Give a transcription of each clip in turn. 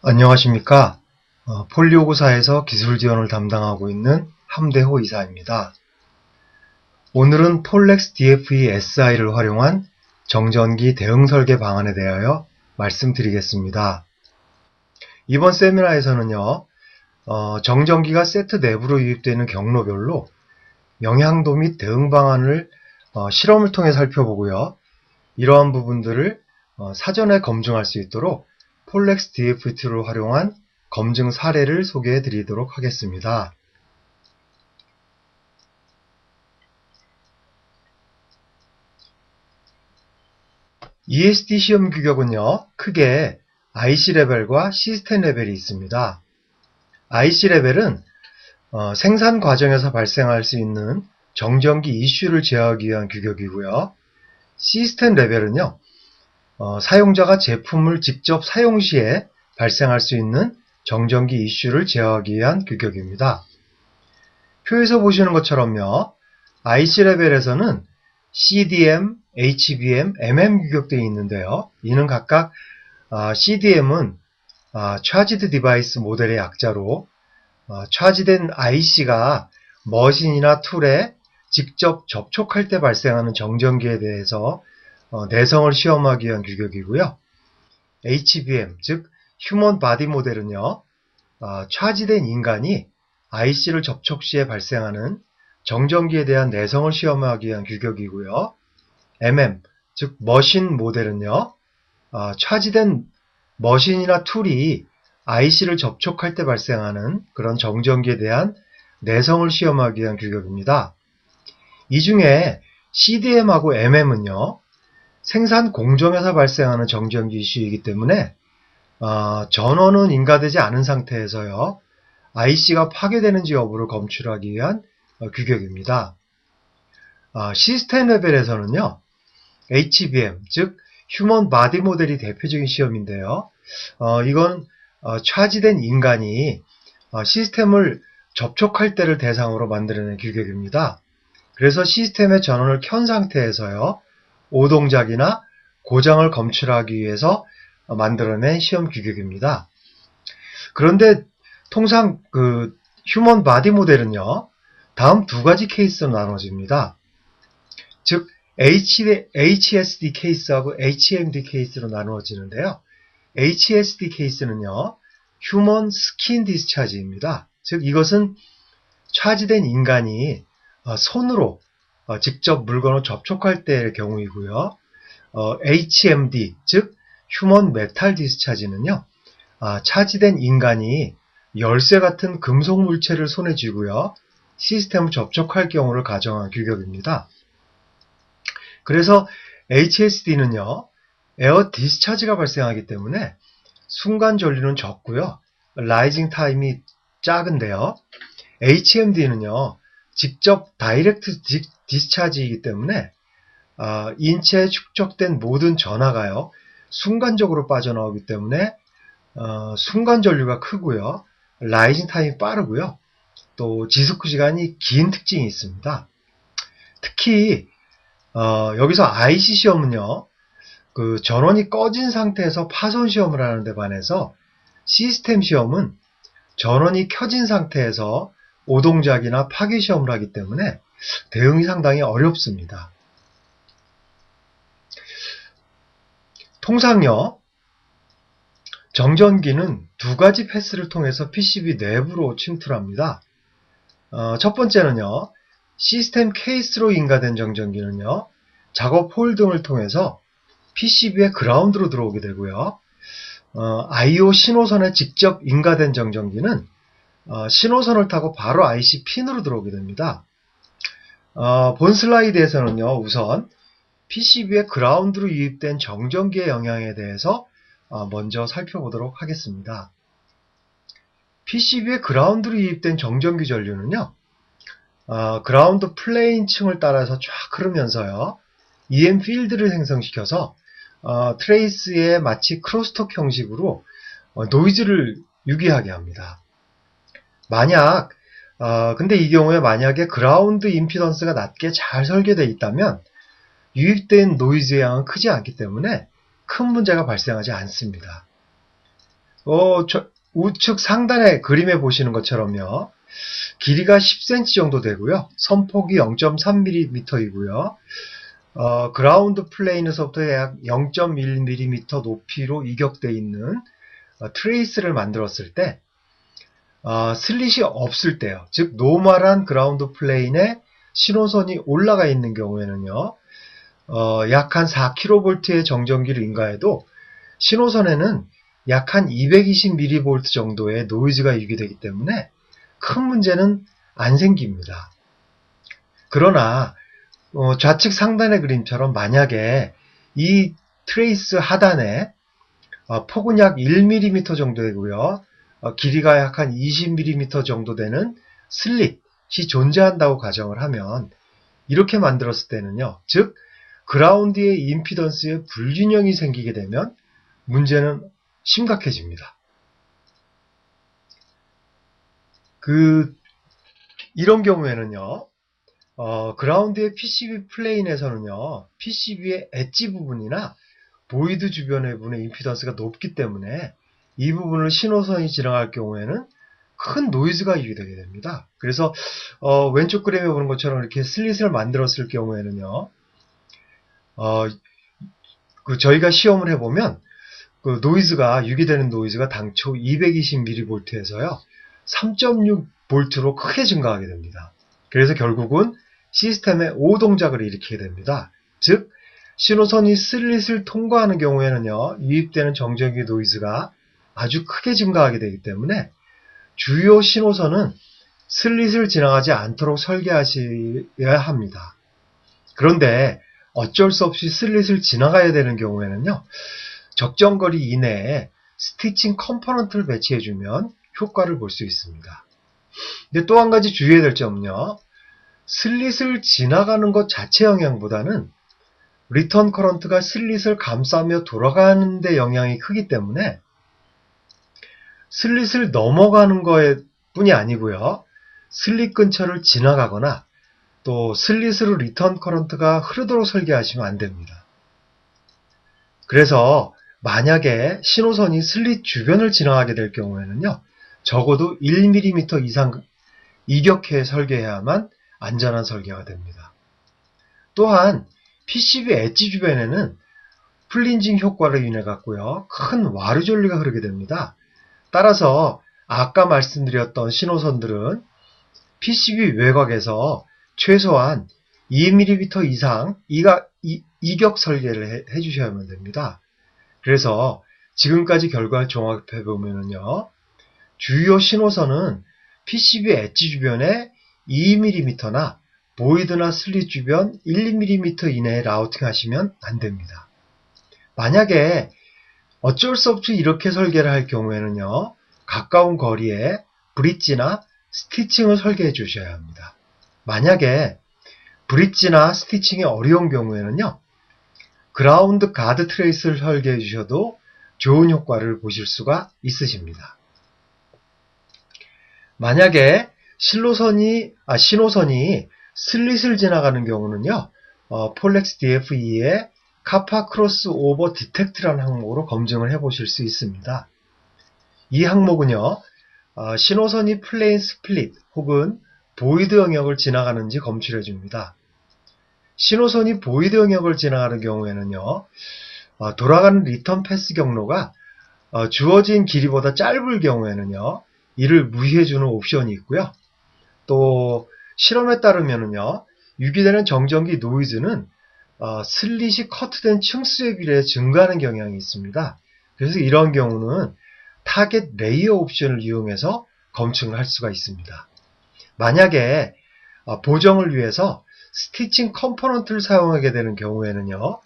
안녕하십니까. 폴리오고사에서 기술 지원을 담당하고 있는 함대호 이사입니다. 오늘은 폴렉스 DFE SI를 활용한 정전기 대응 설계 방안에 대하여 말씀드리겠습니다. 이번 세미나에서는요, 정전기가 세트 내부로 유입되는 경로별로 영향도 및 대응 방안을 실험을 통해 살펴보고요. 이러한 부분들을 사전에 검증할 수 있도록 폴렉스 DFT를 활용한 검증 사례를 소개해 드리도록 하겠습니다. ESD 시험 규격은요, 크게 IC 레벨과 시스템 레벨이 있습니다. IC 레벨은 생산 과정에서 발생할 수 있는 정전기 이슈를 제어하기 위한 규격이고요. 시스템 레벨은요, 사용자가 제품을 직접 사용 시에 발생할 수 있는 정전기 이슈를 제어하기 위한 규격입니다. 표에서 보시는 것처럼요, IC 레벨에서는 CDM, HBM, MM 규격들이 있는데요. 이는 각각 CDM은 Charged Device 모델의 약자로 차지된 IC가 머신이나 툴에 직접 접촉할 때 발생하는 정전기에 대해서 내성을 시험하기 위한 규격이고요. HBM, 즉 휴먼 바디 모델은요, 차지된 인간이 IC를 접촉 시에 발생하는 정전기에 대한 내성을 시험하기 위한 규격이고요. MM, 즉 머신 모델은요, 차지된 머신이나 툴이 IC를 접촉할 때 발생하는 그런 정전기에 대한 내성을 시험하기 위한 규격입니다. 이 중에 CDM하고 MM은요, 생산 공정에서 발생하는 정전기 이슈이기 때문에 전원은 인가되지 않은 상태에서요, IC가 파괴되는지 여부를 검출하기 위한 규격입니다. 시스템 레벨에서는요, HBM, 즉 휴먼 바디 모델이 대표적인 시험인데요. 이건 차지된 인간이 시스템을 접촉할 때를 대상으로 만들어낸 규격입니다. 그래서 시스템의 전원을 켠 상태에서요, 오동작이나 고장을 검출하기 위해서 만들어낸 시험 규격입니다. 그런데 통상 휴먼 바디 모델은요, 다음 두 가지 케이스로 나눠집니다. 즉 HSD 케이스하고 HMD 케이스로 나누어지는데요. HSD 케이스는요, 휴먼 스킨 디스차지입니다. 즉 이것은 차지된 인간이 손으로 직접 물건을 접촉할 때의 경우이고요. HMD, 즉 휴먼 메탈 디스차지는요, 차지된 인간이 열쇠 같은 금속 물체를 손에 쥐고요, 시스템을 접촉할 경우를 가정한 규격입니다. 그래서 HSD는요, 에어 디스차지가 발생하기 때문에 순간 전류는 적고요, 라이징 타임이 작은데요. HMD는요, 직접 다이렉트 디스차지이기 때문에 인체에 축적된 모든 전하가요, 순간적으로 빠져나오기 때문에 순간 전류가 크고요, 라이징 타임이 빠르고요, 또 지속 시간이 긴 특징이 있습니다. 특히 여기서 IC 시험은요, 전원이 꺼진 상태에서 파손 시험을 하는데 반해서 시스템 시험은 전원이 켜진 상태에서 오동작이나 파괴 시험을 하기 때문에 대응이 상당히 어렵습니다. 통상요, 정전기는 두 가지 패스를 통해서 PCB 내부로 침투합니다. 첫 번째는요, 시스템 케이스로 인가된 정전기는요, 작업 홀 등을 통해서 PCB의 그라운드로 들어오게 되고요. I/O 신호선에 직접 인가된 정전기는 신호선을 타고 바로 IC 핀으로 들어오게 됩니다. 본 슬라이드에서는요, 우선 PCB의 그라운드로 유입된 정전기의 영향에 대해서 먼저 살펴보도록 하겠습니다. PCB의 그라운드로 유입된 정전기 전류는요, 그라운드 플레인 층을 따라서 쫙 흐르면서요, EM 필드를 생성시켜서 트레이스에 마치 크로스톡 형식으로 노이즈를 유기하게 합니다. 근데 이 경우에 만약에 그라운드 임피던스가 낮게 잘 설계되어 있다면 유입된 노이즈의 양은 크지 않기 때문에 큰 문제가 발생하지 않습니다. 우측 상단의 그림에 보시는 것처럼요. 길이가 10cm 정도 되고요. 선폭이 0.3mm이고요. 그라운드 플레인에서부터 약 0.1mm 높이로 이격되어 있는 트레이스를 만들었을 때 슬릿이 없을 때요. 즉 노멀한 그라운드 플레인에 신호선이 올라가 있는 경우에는요. 약 한 4kV의 정전기를 인가해도 신호선에는 약 한 220mV 정도의 노이즈가 유기되기 때문에 큰 문제는 안 생깁니다. 그러나 좌측 상단의 그림처럼 만약에 이 트레이스 하단에 폭은 약 1mm 정도 되고요. 길이가 약 한 20mm 정도 되는 슬릿이 존재한다고 가정을 하면 이렇게 만들었을 때는요. 즉 그라운드의 임피던스에 불균형이 생기게 되면 문제는 심각해집니다. 이런 경우에는요. 그라운드의 PCB 플레인에서는요. PCB의 엣지 부분이나 보이드 주변의 부분의 임피던스가 높기 때문에 이 부분을 신호선이 지나갈 경우에는 큰 노이즈가 유기되게 됩니다. 그래서 왼쪽 그림에 보는 것처럼 이렇게 슬릿을 만들었을 경우에는요. 저희가 시험을 해보면 그 노이즈가 유기되는 노이즈가 당초 220mV에서요. 3.6V로 크게 증가하게 됩니다. 그래서 결국은 시스템의 오동작을 일으키게 됩니다. 즉 신호선이 슬릿을 통과하는 경우에는요. 유입되는 정전기 노이즈가 아주 크게 증가하게 되기 때문에 주요 신호선은 슬릿을 지나가지 않도록 설계하셔야 합니다. 그런데 어쩔 수 없이 슬릿을 지나가야 되는 경우에는요. 적정 거리 이내에 스티칭 컴포넌트를 배치해주면 효과를 볼 수 있습니다. 근데 또 한 가지 주의해야 될 점은요. 슬릿을 지나가는 것 자체 영향보다는 리턴 커런트가 슬릿을 감싸며 돌아가는 데 영향이 크기 때문에 슬릿을 넘어가는 거에 뿐이 아니고요. 슬릿 근처를 지나가거나 또 슬릿으로 리턴 커런트가 흐르도록 설계하시면 안 됩니다. 그래서 만약에 신호선이 슬릿 주변을 지나가게 될 경우에는요. 적어도 1mm 이상 이격해 설계해야만 안전한 설계가 됩니다. 또한 PCB 엣지 주변에는 플린징 효과로 인해 갖고요. 큰 와류 전류가 흐르게 됩니다. 따라서 아까 말씀드렸던 신호선들은 PCB 외곽에서 최소한 2mm 이상 이격 설계를 해주셔야만 됩니다. 그래서 지금까지 결과를 종합해 보면요. 주요 신호선은 PCB 엣지 주변에 2mm나 보이드나 슬릿 주변 1mm 이내에 라우팅 하시면 안 됩니다. 만약에 어쩔 수 없이 이렇게 설계를 할 경우에는요. 가까운 거리에 브릿지나 스티칭을 설계해 주셔야 합니다. 만약에 브릿지나 스티칭이 어려운 경우에는요. 그라운드 가드 트레이스를 설계해 주셔도 좋은 효과를 보실 수가 있으십니다. 만약에 신호선이 슬릿을 지나가는 경우는요. 폴렉스 DFE의 카파 크로스 오버 디텍트라는 항목으로 검증을 해 보실 수 있습니다. 이 항목은요. 신호선이 플레인 스플릿 혹은 보이드 영역을 지나가는지 검출해 줍니다. 신호선이 보이드 영역을 지나가는 경우에는요. 돌아가는 리턴 패스 경로가 주어진 길이보다 짧을 경우에는요. 이를 무시해주는 옵션이 있고요. 또 실험에 따르면요. 유기되는 정전기 노이즈는 슬릿이 커트된 층수에 비례해 증가하는 경향이 있습니다. 그래서 이런 경우는 타겟 레이어 옵션을 이용해서 검증을 할 수가 있습니다. 만약에 보정을 위해서 스티칭 컴포넌트를 사용하게 되는 경우에는요.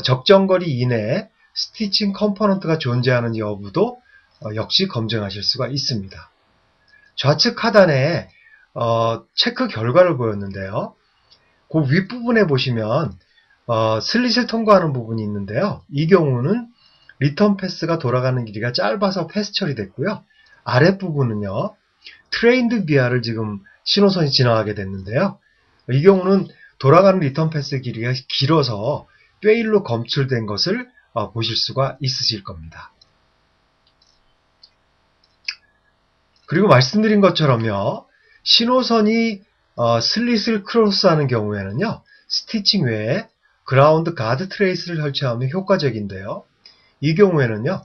적정 거리 이내에 스티칭 컴포넌트가 존재하는 여부도 역시 검증하실 수가 있습니다. 좌측 하단에 체크 결과를 보였는데요. 그 윗부분에 보시면 슬릿을 통과하는 부분이 있는데요. 이 경우는 리턴 패스가 돌아가는 길이가 짧아서 패스 처리됐고요. 아랫부분은요. 트레인드 비아를 지금 신호선이 지나가게 됐는데요. 이 경우는 돌아가는 리턴 패스 길이가 길어서 페일로 검출된 것을 보실 수가 있으실 겁니다. 그리고 말씀드린 것처럼요, 신호선이 슬릿을 크로스하는 경우에는요, 스티칭 외에 그라운드 가드 트레이스를 설치하면 효과적인데요. 이 경우에는요,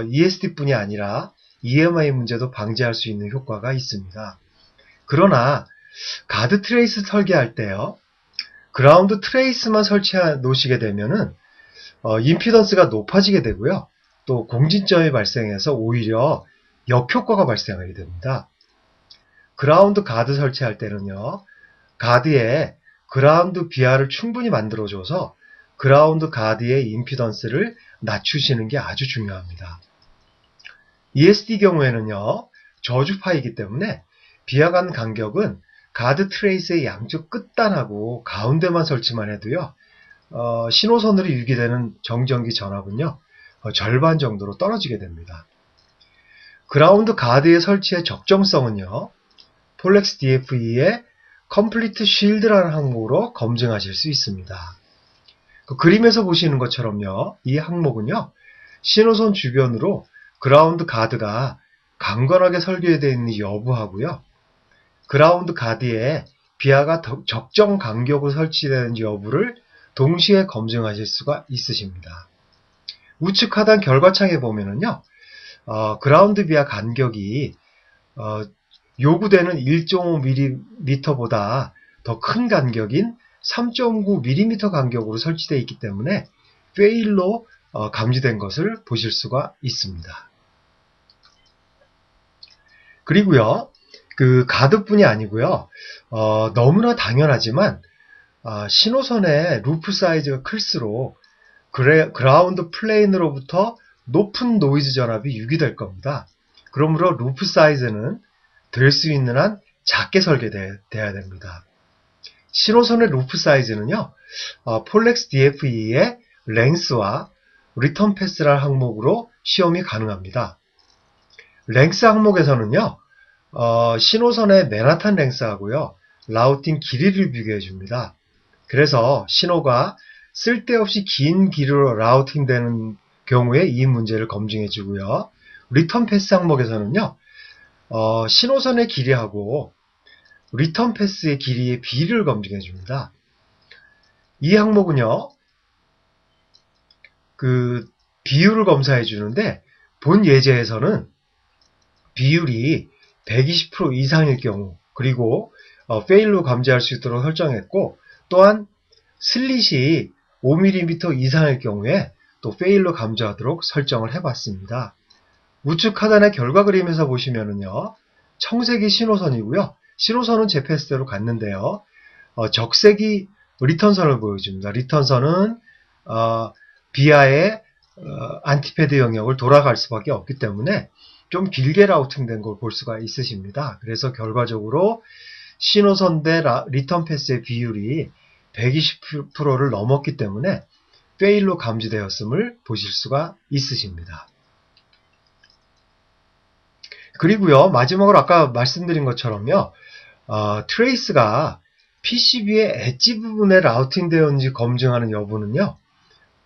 ESD뿐이 아니라 EMI 문제도 방지할 수 있는 효과가 있습니다. 그러나 가드 트레이스 설계할 때요, 그라운드 트레이스만 설치해 놓으시게 되면은 임피던스가 높아지게 되고요. 또 공진점이 발생해서 오히려 역효과가 발생하게 됩니다. 그라운드 가드 설치할 때는요, 가드에 그라운드 비하를 충분히 만들어줘서 그라운드 가드의 임피던스를 낮추시는 게 아주 중요합니다. ESD 경우에는요, 저주파이기 때문에 비하간 간격은 가드 트레이스의 양쪽 끝단하고 가운데만 설치만 해도요, 신호선으로 유기되는 정전기 전압은요, 절반 정도로 떨어지게 됩니다. 그라운드 가드의 설치의 적정성은요, 폴렉스 DFE의 컴플리트 쉴드라는 항목으로 검증하실 수 있습니다. 그 그림에서 보시는 것처럼요, 이 항목은요, 신호선 주변으로 그라운드 가드가 강건하게 설계되어 있는 여부하고요, 그라운드 가드에 비하가 적정 간격으로 설치되는지 여부를 동시에 검증하실 수가 있으십니다. 우측 하단 결과창에 보면은요, 그라운드 비하 간격이 요구되는 1.5mm보다 더 큰 간격인 3.9mm 간격으로 설치되어 있기 때문에 페일로 감지된 것을 보실 수가 있습니다. 그리고요, 그 가드뿐이 아니고요, 너무나 당연하지만 신호선의 루프 사이즈가 클수록 그라운드 플레인으로부터 높은 노이즈 전압이 유기될 겁니다. 그러므로 루프 사이즈는 될 수 있는 한 작게 설계돼야 됩니다. 신호선의 루프 사이즈는요, 폴렉스 DFE의 랭스와 리턴 패스라는 항목으로 시험이 가능합니다. 랭스 항목에서는요, 신호선의 맨하탄 랭스하고요, 라우팅 길이를 비교해 줍니다. 그래서 신호가 쓸데없이 긴 길이로 라우팅 되는 경우에 이 문제를 검증해 주고요. 리턴 패스 항목에서는요, 신호선의 길이하고 리턴 패스의 길이의 비율을 검증해 줍니다. 이 항목은요, 그 비율을 검사해 주는데 본 예제에서는 비율이 120% 이상일 경우, 그리고 페일로 감지할 수 있도록 설정했고, 또한 슬릿이 5mm 이상일 경우에 또 페일로 감지하도록 설정을 해봤습니다. 우측 하단의 결과 그림에서 보시면은요, 청색이 신호선이고요. 신호선은 제 패스대로 갔는데요. 적색이 리턴선을 보여줍니다. 리턴선은 비하의 안티패드 영역을 돌아갈 수밖에 없기 때문에 좀 길게 라우팅된 걸 볼 수가 있으십니다. 그래서 결과적으로 신호선 대 리턴 패스의 비율이 120%를 넘었기 때문에 페일로 감지되었음을 보실 수가 있으십니다. 그리고요, 마지막으로 아까 말씀드린 것처럼요, 트레이스가 PCB의 엣지 부분에 라우팅 되었는지 검증하는 여부는요,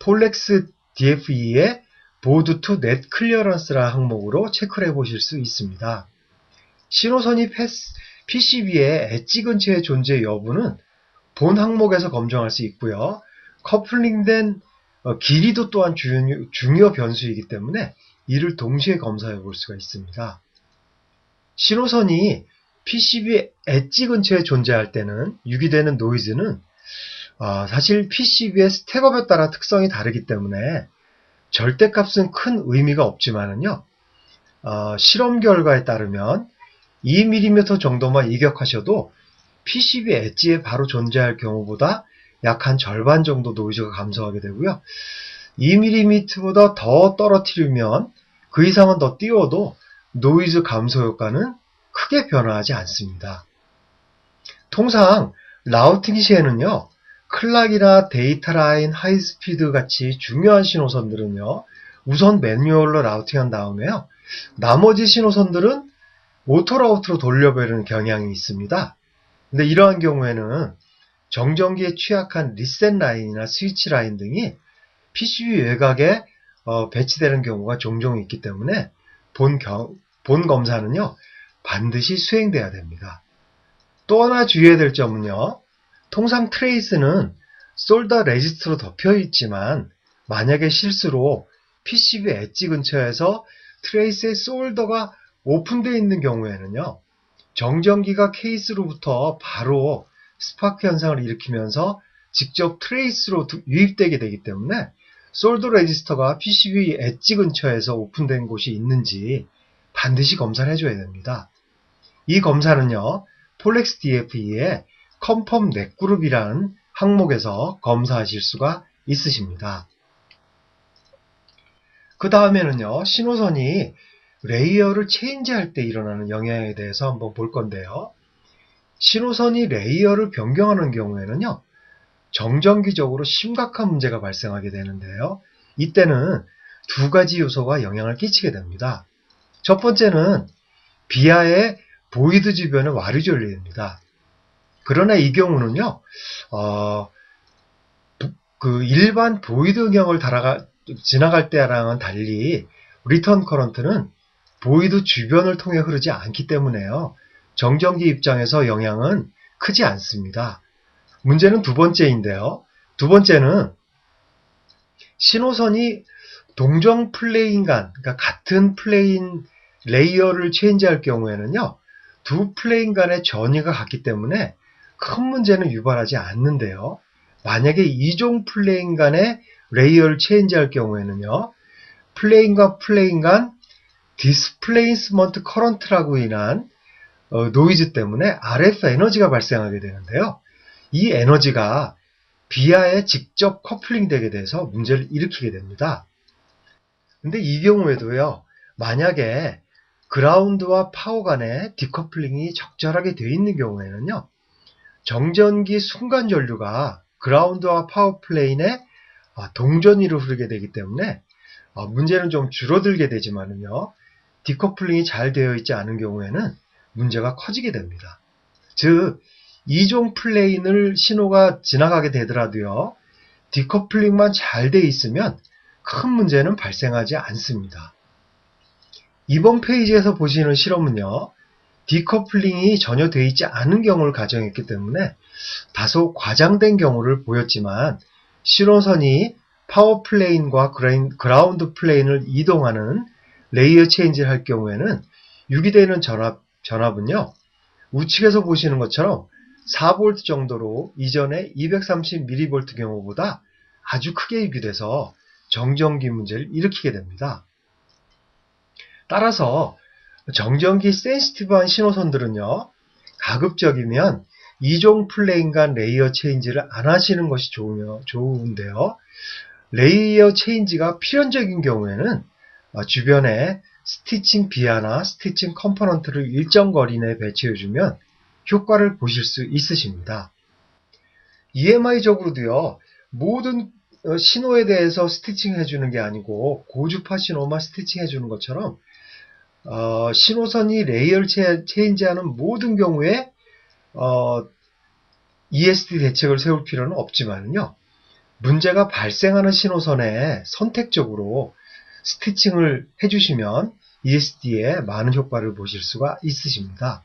폴렉스 DFE의 보드 투 넷 클리어런스라는 항목으로 체크를 해보실 수 있습니다. 신호선이 PCB의 엣지 근처에 존재 여부는 본 항목에서 검증할 수 있고요. 커플링된 길이도 또한 중요 변수이기 때문에 이를 동시에 검사해 볼 수가 있습니다. 신호선이 PCB 엣지 근처에 존재할 때는 유기되는 노이즈는 사실 PCB의 스택업에 따라 특성이 다르기 때문에 절대값은 큰 의미가 없지만은요, 실험 결과에 따르면 2mm 정도만 이격하셔도 PCB 엣지에 바로 존재할 경우보다 약 한 절반 정도 노이즈가 감소하게 되고요. 2mm보다 더 떨어뜨리면 그 이상은 더 띄워도 노이즈 감소 효과는 크게 변화하지 않습니다. 통상 라우팅 시에는요, 클락이나 데이터 라인, 하이스피드 같이 중요한 신호선들은요, 우선 매뉴얼로 라우팅한 다음에요, 나머지 신호선들은 오토 라우트로 돌려버리는 경향이 있습니다. 근데 이러한 경우에는 정전기에 취약한 리셋 라인이나 스위치 라인 등이 PCB 외곽에 배치되는 경우가 종종 있기 때문에 본 검사는요, 반드시 수행돼야 됩니다. 또 하나 주의해야 될 점은요. 통상 트레이스는 솔더 레지스터로 덮여 있지만 만약에 실수로 PCB 엣지 근처에서 트레이스의 솔더가 오픈되어 있는 경우에는요. 정전기가 케이스로부터 바로 스파크 현상을 일으키면서 직접 트레이스로 유입되게 되기 때문에 솔더 레지스터가 PCB 엣지 근처에서 오픈된 곳이 있는지 반드시 검사를 해줘야 됩니다. 이 검사는요. 폴렉스 DFE의 컨펌 넷그룹이라는 항목에서 검사하실 수가 있으십니다. 그 다음에는요. 신호선이 레이어를 체인지할 때 일어나는 영향에 대해서 한번 볼 건데요. 신호선이 레이어를 변경하는 경우에는요. 정전기적으로 심각한 문제가 발생하게 되는데요. 이때는 두 가지 요소가 영향을 끼치게 됩니다. 첫 번째는 비하의 보이드 주변의 와류 전류입니다. 그러나 이 경우는요, 일반 보이드 응형을 지나갈 때랑은 달리 리턴 커런트는 보이드 주변을 통해 흐르지 않기 때문에요. 정전기 입장에서 영향은 크지 않습니다. 문제는 두 번째인데요. 두 번째는 신호선이 동정 플레인 간, 그러니까 같은 플레인 레이어를 체인지할 경우에는요. 두 플레인 간의 전이가 같기 때문에 큰 문제는 유발하지 않는데요. 만약에 이종 플레인 간의 레이어를 체인지할 경우에는요. 플레인과 플레인 간 디스플레이스먼트 커런트라고 인한 노이즈 때문에 RF 에너지가 발생하게 되는데요. 이 에너지가 비하에 직접 커플링 되게 돼서 문제를 일으키게 됩니다. 근데 이 경우에도요. 만약에 그라운드와 파워 간의 디커플링이 적절하게 되어 있는 경우에는요. 정전기 순간 전류가 그라운드와 파워 플레인에 동전위로 흐르게 되기 때문에 문제는 좀 줄어들게 되지만은요. 디커플링이 잘 되어 있지 않은 경우에는 문제가 커지게 됩니다. 즉 이종 플레인을 신호가 지나가게 되더라도요. 디커플링만 잘 되어 있으면 큰 문제는 발생하지 않습니다. 이번 페이지에서 보시는 실험은요. 디커플링이 전혀 되어 있지 않은 경우를 가정했기 때문에 다소 과장된 경우를 보였지만 신호선이 파워 플레인과 그라운드 플레인을 이동하는 레이어 체인지를 할 경우에는 유기되는 전압은요. 우측에서 보시는 것처럼 4V 정도로 이전의 230mV 경우보다 아주 크게 유기돼서 정전기 문제를 일으키게 됩니다. 따라서 정전기 센시티브한 신호선들은요. 가급적이면 이종 플레인 간 레이어 체인지를 안 하시는 것이 좋은데요. 레이어 체인지가 필연적인 경우에는 주변에 스티칭 비하나 스티칭 컴포넌트를 일정 거리 내에 배치해주면 효과를 보실 수 있으십니다. EMI적으로도요. 모든 신호에 대해서 스티칭 해주는 게 아니고 고주파 신호만 스티칭 해주는 것처럼 신호선이 레이어를 체인지하는 모든 경우에 ESD 대책을 세울 필요는 없지만요. 문제가 발생하는 신호선에 선택적으로 스티칭을 해주시면 ESD에 많은 효과를 보실 수가 있으십니다.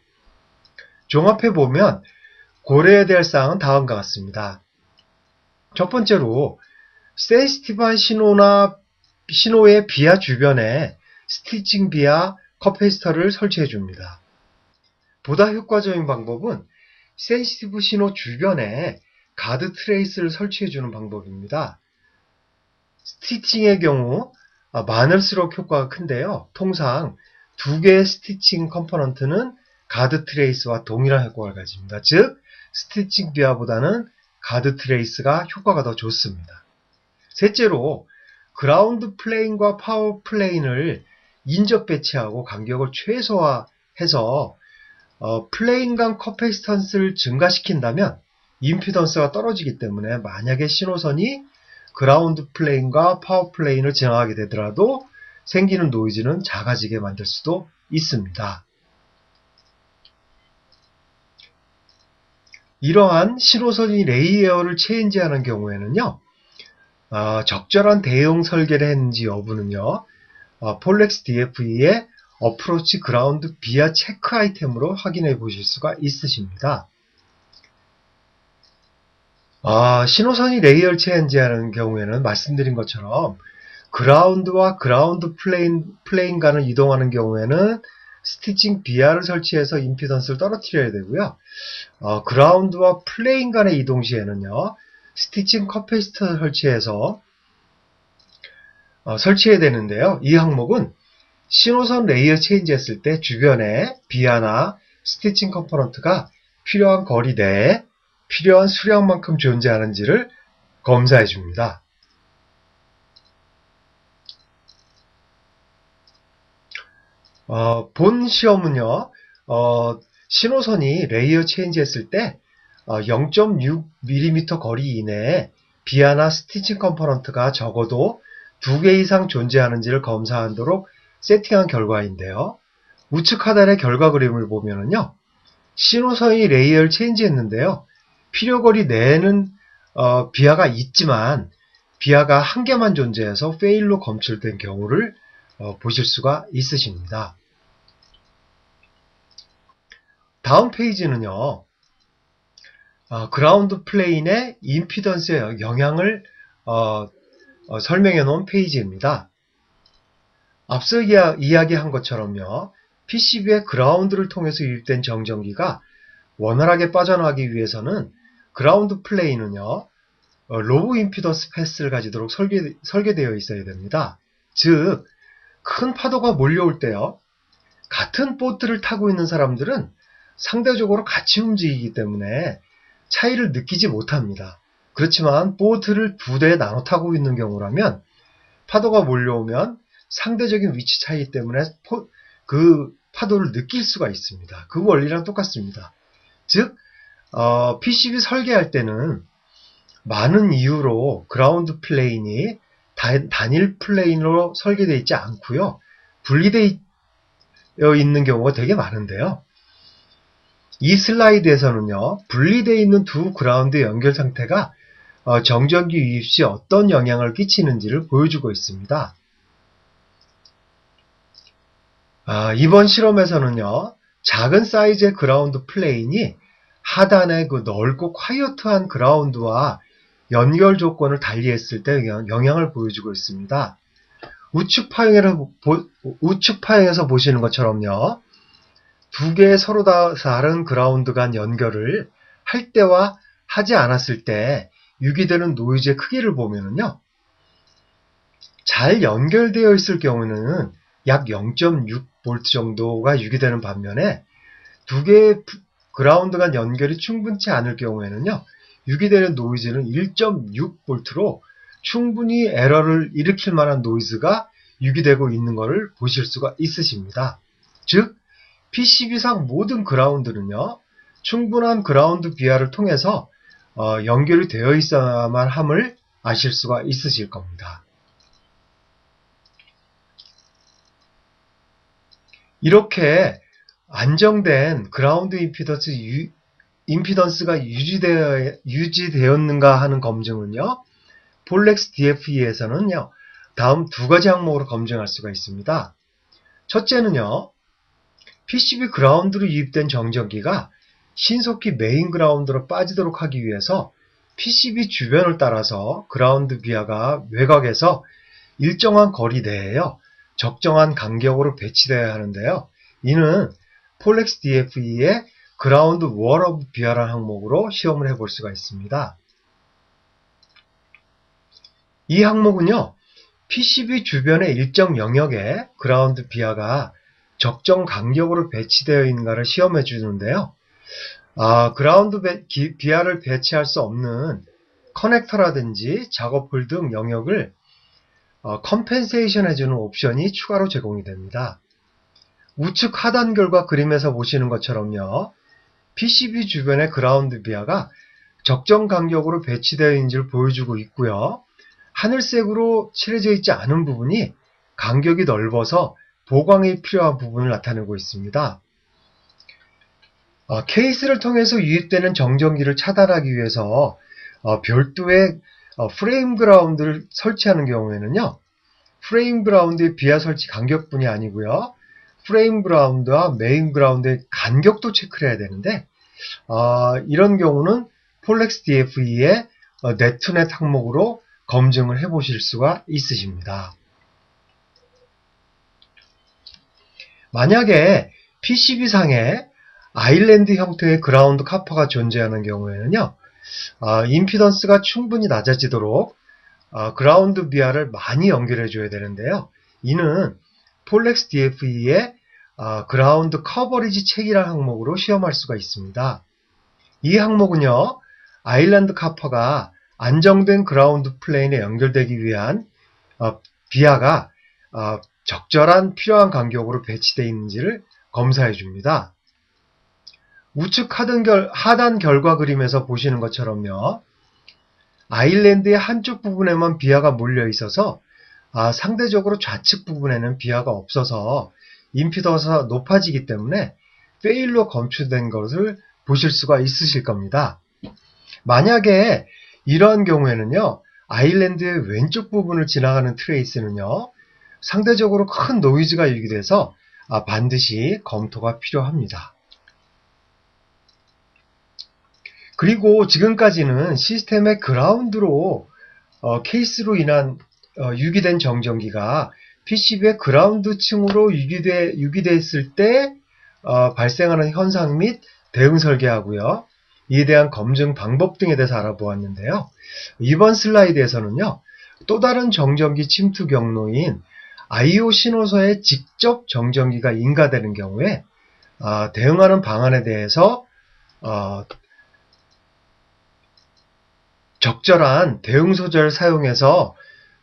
종합해보면 고려해야 될 사항은 다음과 같습니다. 첫 번째로 센시티브한 신호의 비하 주변에 스티칭 비하 커패시터를 설치해 줍니다. 보다 효과적인 방법은 센시티브 신호 주변에 가드 트레이스를 설치해 주는 방법입니다. 스티칭의 경우 많을수록 효과가 큰데요. 통상 두 개의 스티칭 컴포넌트는 가드 트레이스와 동일한 효과를 가집니다. 즉 스티칭 비하보다는 가드 트레이스가 효과가 더 좋습니다. 셋째로 그라운드 플레인과 파워 플레인을 인접 배치하고 간격을 최소화해서 플레인 간 커패시턴스를 증가시킨다면 임피던스가 떨어지기 때문에 만약에 신호선이 그라운드 플레인과 파워 플레인을 지나가게 되더라도 생기는 노이즈는 작아지게 만들 수도 있습니다. 이러한 신호선이 레이어를 체인지하는 경우에는요. 적절한 대응 설계를 했는지 여부는요. 폴렉스 DFE의 어프로치 그라운드 비아 체크 아이템으로 확인해 보실 수가 있으십니다. 신호선이 레이얼 체인지하는 경우에는 말씀드린 것처럼 그라운드와 그라운드 플레인 간을 이동하는 경우에는 스티칭 비아를 설치해서 임피던스를 떨어뜨려야 되고요. 그라운드와 플레인 간의 이동 시에는요, 스티칭 커패시터 설치해서 설치해야 되는데요. 이 항목은 신호선 레이어 체인지 했을 때 주변에 비아나 스티칭 컴포넌트가 필요한 거리 내에 필요한 수량만큼 존재하는지를 검사해 줍니다. 본 시험은요, 신호선이 레이어 체인지 했을 때 0.6mm 거리 이내에 비아나 스티칭 컴포넌트가 적어도 2개 이상 존재하는지를 검사하도록 세팅한 결과인데요. 우측 하단의 결과 그림을 보면은요, 신호선이 레이어를 체인지 했는데요. 필요거리 내에는 비아가 있지만 비아가 한 개만 존재해서 페일로 검출된 경우를 보실 수가 있으십니다. 다음 페이지는요, 그라운드 플레인의 임피던스의 영향을 설명해 놓은 페이지입니다. 앞서 이야기한 것처럼요, PCB의 그라운드를 통해서 유입된 정전기가 원활하게 빠져나가기 위해서는 그라운드 플레인은요, 로우 임피던스 패스를 가지도록 설계되어 있어야 됩니다. 즉, 큰 파도가 몰려올 때요, 같은 보트를 타고 있는 사람들은 상대적으로 같이 움직이기 때문에 차이를 느끼지 못합니다. 그렇지만 보트를 두 대에 나눠 타고 있는 경우라면 파도가 몰려오면 상대적인 위치 차이 때문에 그 파도를 느낄 수가 있습니다. 그 원리랑 똑같습니다. 즉, PCB 설계할 때는 많은 이유로 그라운드 플레인이 단일 플레인으로 설계되어 있지 않고요. 분리되어 있는 경우가 되게 많은데요. 이 슬라이드에서는요, 분리되어 있는 두 그라운드 연결 상태가 정전기 유입 시 어떤 영향을 끼치는지를 보여주고 있습니다. 이번 실험에서는요, 작은 사이즈의 그라운드 플레인이 하단의 그 넓고 콰이어트한 그라운드와 연결 조건을 달리했을 때 영향을 보여주고 있습니다. 우측 파형에서 보시는 것처럼요, 두 개의 서로 다른 그라운드 간 연결을 할 때와 하지 않았을 때 유기되는 노이즈의 크기를 보면은요, 잘 연결되어 있을 경우는 약 0.6V 정도가 유기되는 반면에 두 개의 그라운드 간 연결이 충분치 않을 경우에는요, 유기되는 노이즈는 1.6V로 충분히 에러를 일으킬 만한 노이즈가 유기되고 있는 것을 보실 수가 있으십니다. 즉, PCB상 모든 그라운드는요, 충분한 그라운드 비아를 통해서 연결이 되어 있어야만 함을 아실 수가 있으실 겁니다. 이렇게 안정된 그라운드 임피던스가 유지되었는가 하는 검증은요, 폴렉스 DFE에서는요, 다음 두 가지 항목으로 검증할 수가 있습니다. 첫째는요, PCB 그라운드로 유입된 정전기가 신속히 메인 그라운드로 빠지도록 하기 위해서 PCB 주변을 따라서 그라운드 비아가 외곽에서 일정한 거리 내에요, 적정한 간격으로 배치되어야 하는데요. 이는 폴렉스 DFE의 그라운드 월 오브 비아라는 항목으로 시험을 해볼 수가 있습니다. 이 항목은요, PCB 주변의 일정 영역에 그라운드 비아가 적정 간격으로 배치되어 있는가를 시험해 주는데요. 그라운드 비아를 배치할 수 없는 커넥터라든지 작업홀 등 영역을 컴펜세이션 해주는 옵션이 추가로 제공이 됩니다. 우측 하단 결과 그림에서 보시는 것처럼요, PCB 주변의 그라운드 비아가 적정 간격으로 배치되어 있는지를 보여주고 있고요. 하늘색으로 칠해져 있지 않은 부분이 간격이 넓어서 보강이 필요한 부분을 나타내고 있습니다. 케이스를 통해서 유입되는 정전기를 차단하기 위해서 별도의 프레임 그라운드를 설치하는 경우에는요, 프레임 그라운드의 비아 설치 간격뿐이 아니고요, 프레임 그라운드와 메인 그라운드의 간격도 체크를 해야 되는데 이런 경우는 폴렉스 DFE의 네트넷 항목으로 검증을 해 보실 수가 있으십니다. 만약에 PCB상에 아일랜드 형태의 그라운드 카퍼가 존재하는 경우에는요, 임피던스가 충분히 낮아지도록 그라운드 비아를 많이 연결해 줘야 되는데요. 이는 폴렉스 DFE의 그라운드 커버리지 책이라는 항목으로 시험할 수가 있습니다. 이 항목은요, 아일랜드 카퍼가 안정된 그라운드 플레인에 연결되기 위한 비아가 적절한 필요한 간격으로 배치되어 있는지를 검사해 줍니다. 우측 하단 결과 그림에서 보시는 것처럼요, 아일랜드의 한쪽 부분에만 비아가 몰려 있어서 상대적으로 좌측 부분에는 비아가 없어서 임피던스가 높아지기 때문에 페일로 검출된 것을 보실 수가 있으실 겁니다. 만약에 이러한 경우에는요, 아일랜드의 왼쪽 부분을 지나가는 트레이스는요, 상대적으로 큰 노이즈가 유입돼서 반드시 검토가 필요합니다. 그리고 지금까지는 시스템의 그라운드로 케이스로 인한 유기된 정전기가 PCB의 그라운드 층으로 유기됐을 때 발생하는 현상 및 대응 설계하고요. 이에 대한 검증 방법 등에 대해서 알아보았는데요. 이번 슬라이드에서는요, 또 다른 정전기 침투 경로인 I/O 신호소에 직접 정전기가 인가되는 경우에 대응하는 방안에 대해서 적절한 대응 소재를 사용해서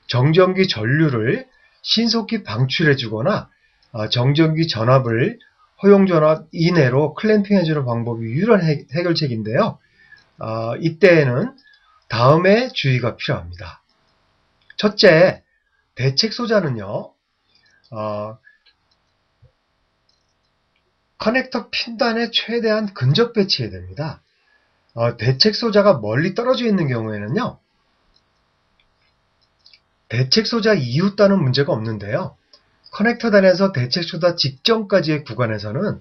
정전기 전류를 신속히 방출해 주거나 정전기 전압을 허용 전압 이내로 클램핑해 주는 방법이 유일한 해결책인데요. 이때에는 다음에 주의가 필요합니다. 첫째, 대책 소자는요, 커넥터 핀단에 최대한 근접 배치해야 됩니다. 대책 소자가 멀리 떨어져 있는 경우에는요, 대책 소자 이웃단은 문제가 없는데요. 커넥터 단에서 대책 소자 직전까지의 구간에서는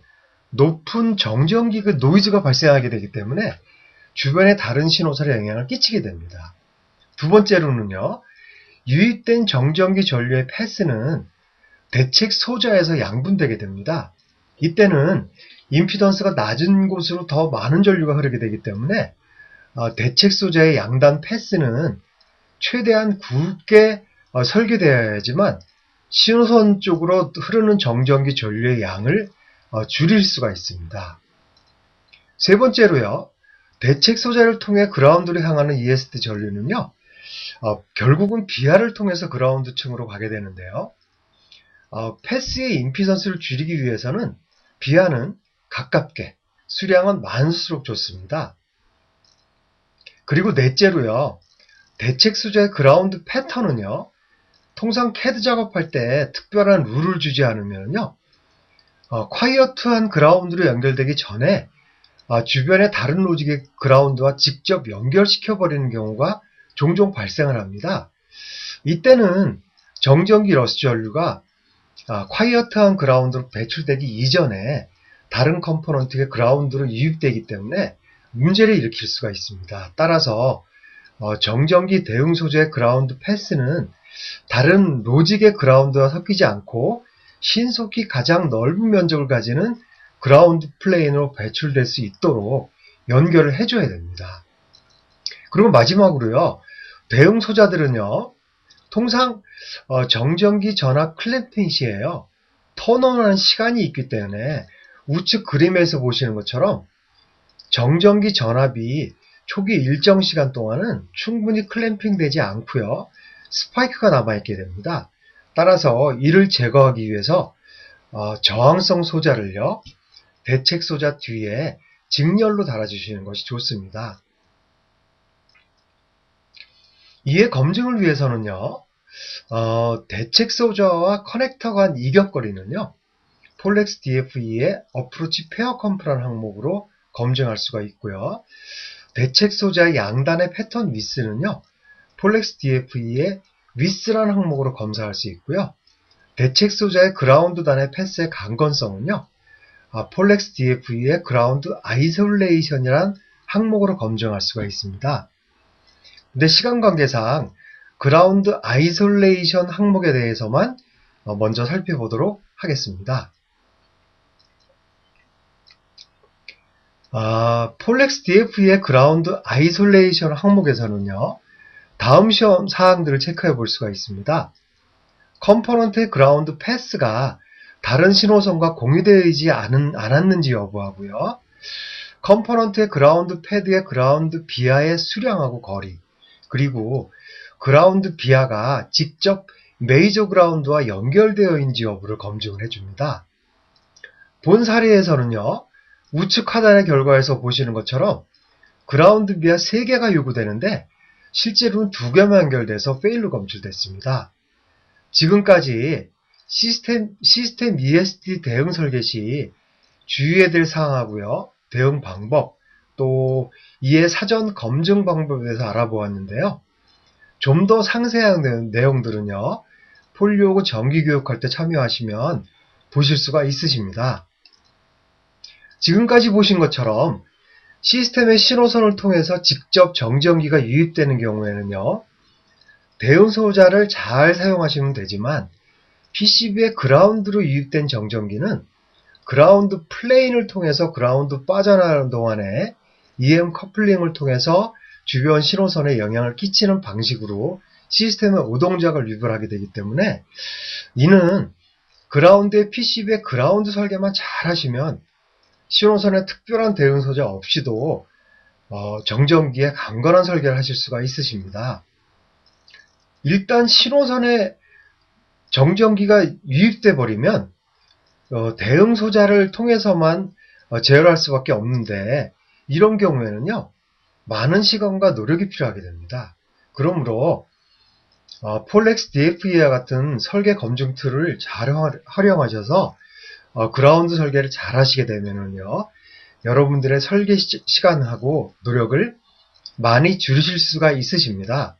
높은 정전기 노이즈가 발생하게 되기 때문에 주변의 다른 신호설에 영향을 끼치게 됩니다. 두 번째로는요, 유입된 정전기 전류의 패스는 대책 소자에서 양분되게 됩니다. 이때는 임피던스가 낮은 곳으로 더 많은 전류가 흐르게 되기 때문에 대책 소자의 양단 패스는 최대한 굵게 설계되어야지만 신호선 쪽으로 흐르는 정전기 전류의 양을 줄일 수가 있습니다. 세 번째로요, 대책 소자를 통해 그라운드로 향하는 ESD 전류는요, 결국은 비아를 통해서 그라운드 층으로 가게 되는데요. 패스의 임피던스를 줄이기 위해서는 비아는 가깝게, 수량은 많을수록 좋습니다. 그리고 넷째로요, 대책 소자의 그라운드 패턴은요, 통상 CAD 작업할 때 특별한 룰을 주지 않으면요, 콰이어트한 그라운드로 연결되기 전에 주변의 다른 로직의 그라운드와 직접 연결시켜버리는 경우가 종종 발생을 합니다. 이때는 정전기 러스 전류가 콰이어트한 그라운드로 배출되기 이전에 다른 컴포넌트의 그라운드로 유입되기 때문에 문제를 일으킬 수가 있습니다. 따라서 정전기 대응 소재의 그라운드 패스는 다른 로직의 그라운드와 섞이지 않고 신속히 가장 넓은 면적을 가지는 그라운드 플레인으로 배출될 수 있도록 연결을 해줘야 됩니다. 그리고 마지막으로요, 대응 소자들은요, 통상 정전기 전압 클램핑 시에요, 턴온하는 시간이 있기 때문에 우측 그림에서 보시는 것처럼 정전기 전압이 초기 일정 시간 동안은 충분히 클램핑 되지 않고요, 스파이크가 남아있게 됩니다. 따라서 이를 제거하기 위해서 저항성 소자를요, 대책 소자 뒤에 직렬로 달아주시는 것이 좋습니다. 이에 검증을 위해서는요, 대책 소자와 커넥터 간 이격거리는요, 폴렉스 DFE의 어프로치 페어 컴프라는 항목으로 검증할 수가 있고요. 대책 소자의 양단의 패턴 위스는요, 폴렉스 DFE의 위스라는 항목으로 검사할 수 있고요. 대책 소자의 그라운드단의 패스의 강건성은요, 폴렉스 DFE의 그라운드 아이솔레이션이란 항목으로 검증할 수가 있습니다. 근데 시간 관계상 그라운드 아이솔레이션 항목에 대해서만 먼저 살펴보도록 하겠습니다. 폴렉스 DFE의 그라운드 아이솔레이션 항목에서는요, 다음 시험 사항들을 체크해 볼 수가 있습니다. 컴포넌트의 그라운드 패스가 다른 신호선과 공유되어 있지 않았는지 여부하고요. 컴포넌트의 그라운드 패드의 그라운드 비하의 수량하고 거리, 그리고 그라운드 비하가 직접 메이저 그라운드와 연결되어 있는지 여부를 검증을 해줍니다. 본 사례에서는요, 우측 하단의 결과에서 보시는 것처럼 그라운드 비하 3개가 요구되는데 실제로는 2개만 연결돼서 페일로 검출됐습니다. 지금까지 시스템 ESD 대응 설계 시 주의해야 될 사항하고요, 대응 방법, 또 이에 사전 검증 방법에 대해서 알아보았는데요. 좀 더 상세한 내용들은요, 폴리오고 정기교육할 때 참여하시면 보실 수가 있으십니다. 지금까지 보신 것처럼 시스템의 신호선을 통해서 직접 정전기가 유입되는 경우에는요, 대응 소자를 잘 사용하시면 되지만 PCB의 그라운드로 유입된 정전기는 그라운드 플레인을 통해서 그라운드 빠져나가는 동안에 EM 커플링을 통해서 주변 신호선에 영향을 끼치는 방식으로 시스템의 오동작을 유발하게 되기 때문에 이는 그라운드의 PCB의 그라운드 설계만 잘 하시면 신호선에 특별한 대응 소자 없이도 정전기에 강건한 설계를 하실 수가 있으십니다. 일단 신호선에 정전기가 유입돼 버리면 대응 소자를 통해서만 제어할 수밖에 없는데, 이런 경우에는요, 많은 시간과 노력이 필요하게 됩니다. 그러므로 폴렉스 DFE와 같은 설계 검증 툴을 잘 활용하셔서 그라운드 설계를 잘 하시게 되면은요, 여러분들의 설계 시간하고 노력을 많이 줄이실 수가 있으십니다.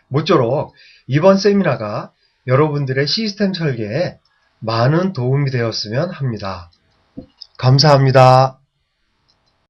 모쪼록 이번 세미나가 여러분들의 시스템 설계에 많은 도움이 되었으면 합니다. 감사합니다.